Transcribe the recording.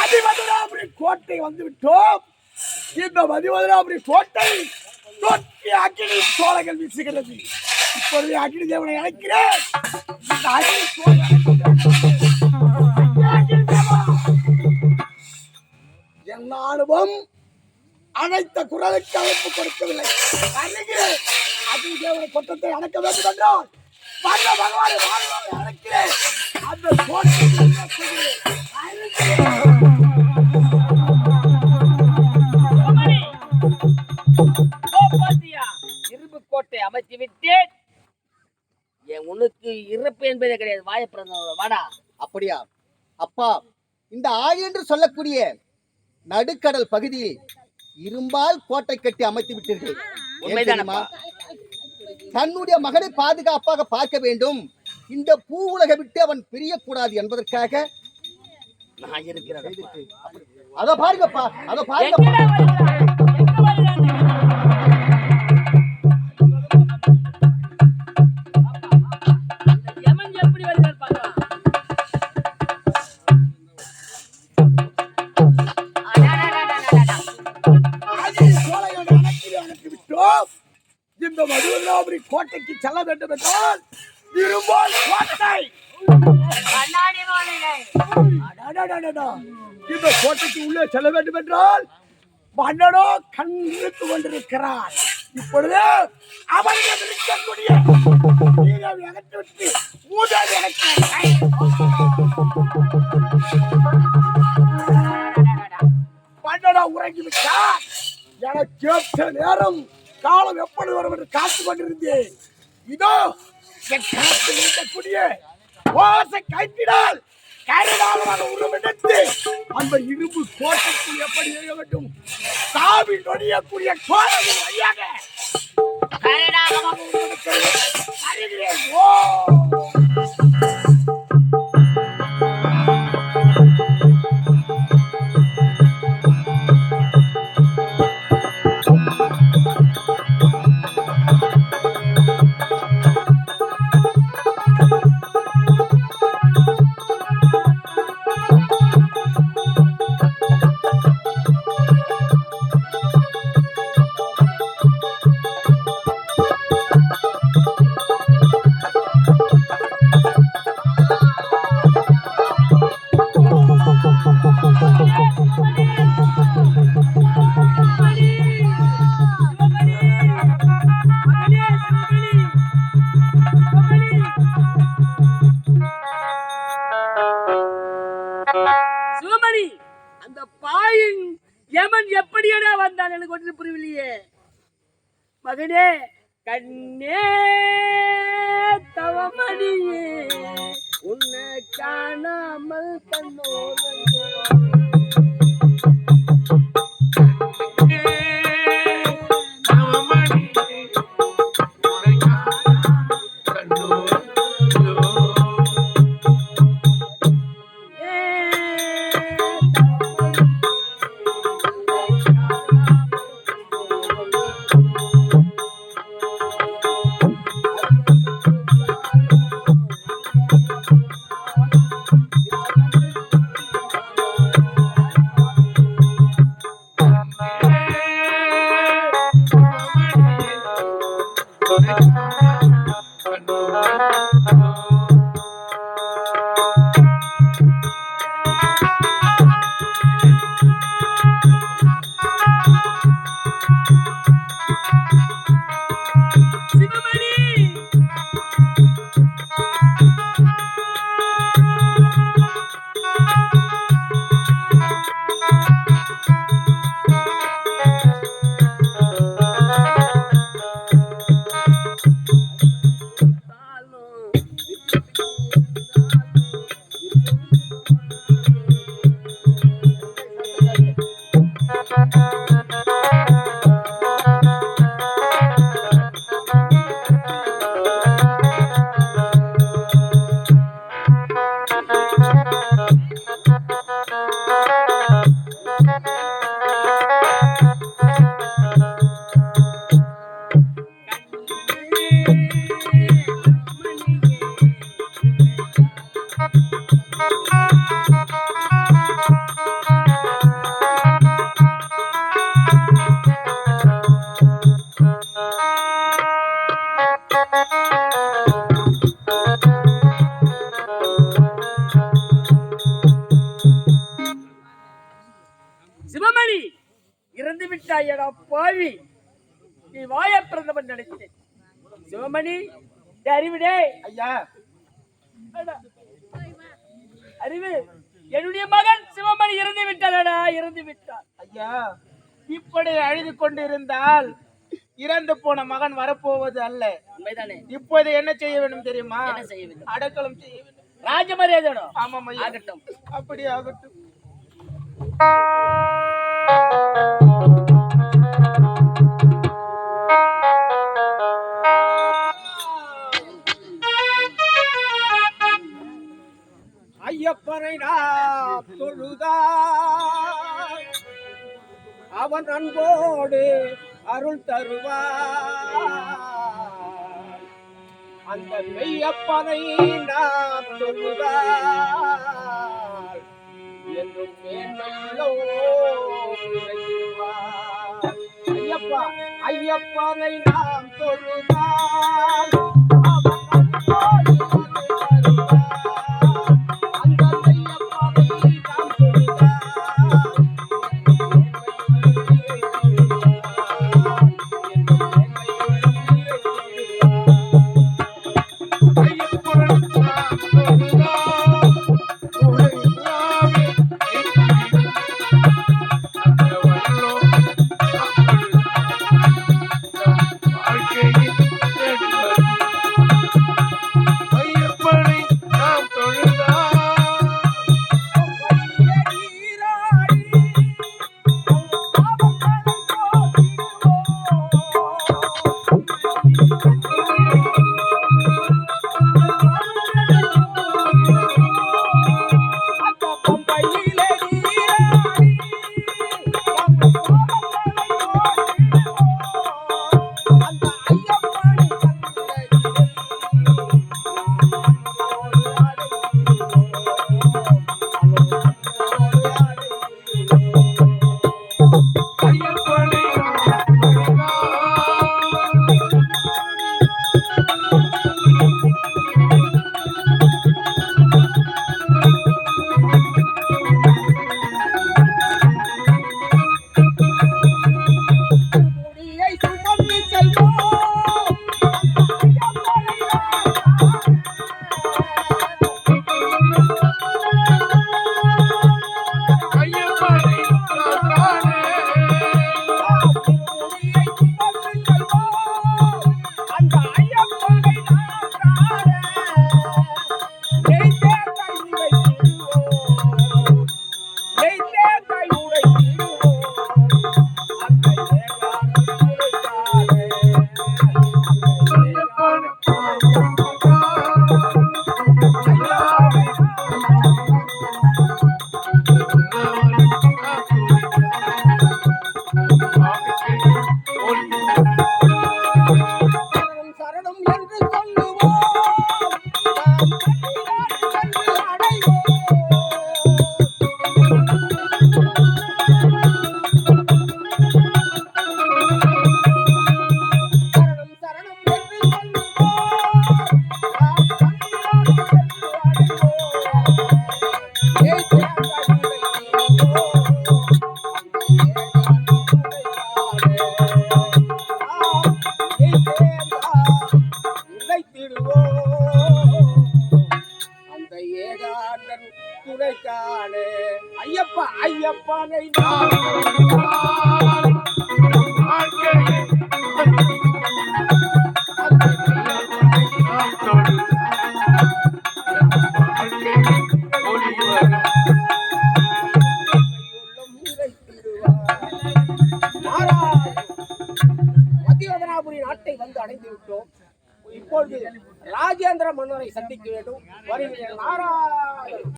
மதிவதனாபுரி கோட்டை வந்து விட்டோம். இந்த மதிவதனாபுரி கோட்டை தொட்டி அக்கினி சோலைகள் வீசுகிறது. இப்பொழுது அக்கினி தேவனை அழைக்கிறேன். இந்த அக்கினி என் அனுபவம் அனைத்த குரலுக்கு அழைப்பு கொடுக்கவில்லை. அழைக்கிறேன். அக்கினி தேவனை கொட்டத்தை அணைக்க வேண்டும் என்றால் வந்த பகவானை வாழ்வாரை அழைக்கிறேன். அந்த கோட்டை இரும்பு கோட்டை அமைத்து விட்டேன். உனக்கு இறப்பு என்பதே கிடையாது. வாயப்பிறந்த வாடா. அப்படியா அப்பா? இந்த ஆழி என்று சொல்லக்கூடிய நடுக்கடல் பகுதியில் இரும்பால் கோட்டை கட்டி அமைத்து விட்டீர்கள். உண்மைதானமா? தன்னுடைய மகனை பாதுகாப்பாக பார்க்க வேண்டும், இந்த பூ உலக விட்டு அவன் பிரியக்கூடாது என்பதற்காக நான் இருக்கிறேன். அத பாருங்கப்பா, அத பாருங்க. இந்த மதுவராபுரி கோட்டைக்கு செல்ல வேண்டும் என்றால் இரும்பால் கோட்டை. இந்த கோட்டைக்கு உள்ளே செல்ல வேண்டும் என்றால் மன்னனோ கண்ணிட்டு கொண்டிருக்கிறார். இப்பொழுது அவர்கள் இருக்கக்கூடிய அகற்றிவிட்டு மூதாதி மன்னனோ உறங்கிவிட்டார். எனக்கு ஏற்ற நேரம் காலம் எப்படி வரும் என்று காத்து கொண்டிருந்தேன். இதோ என் காலத்தில் இருக்கக்கூடிய ஓசை கைத்திடால் கரையாளமாக உருவெடுத்து அந்த இரும்பு கோட்டைக்குள் எப்படி எழ வேண்டும், சாவி நொடியக்கூடிய கோலங்கள் வழியாக கரையாளமாக உருவெடுத்து அறிகிறேன். ஓ சிவமணி, அந்த பாயின் யமன் எப்படியடா வந்தான் எனக்கு ஒன்று புரியவில்லையே. மகனே, கண்ணே தவமணியே, உன்னை காணாமல் கண்ணோரங்கே. விட்டாயடா பாவி. நீ வாய பிறந்தவன் நினைத்தேன். சிவமணி அறிவுடே ஐயா அறிவு, என்னுடைய மகன் சிவமணி இறந்து விட்டாரடா, இறந்து விட்டார். ஐயா, இப்படி அழுது கொண்டிருந்தால் இறந்து போன மகன் வரப்போவது அல்ல. உண்மைதானே? இப்போது என்ன செய்ய வேண்டும் தெரியுமா? என்ன செய்ய வேண்டும்? அடக்கலம் செய்ய வேண்டும். ராஜமரியாதை. ஆமாம் ஐயா. ஆகட்டும். அப்படி ஆகட்டும். ஐயப்பனை நாம் தொழுதார் அவன் அன்போடு அருள் தருவார். அந்த மெய்யப்பனை நாம் தொழுதார் என்றும் மேன்மையிலோ நிறைவார். ஐயப்பா, ஐயப்பனை நாம் தொழுதார் அவன் அன்போடு ஐயப்பா, ஐயப்பனை மத்தியதனாபுரி நாட்டை வந்து அடைந்து விட்டோம். இப்பொழுது ராஜேந்திர மன்னரை சந்திக்க வேண்டும். வருகிறேன். நாராயண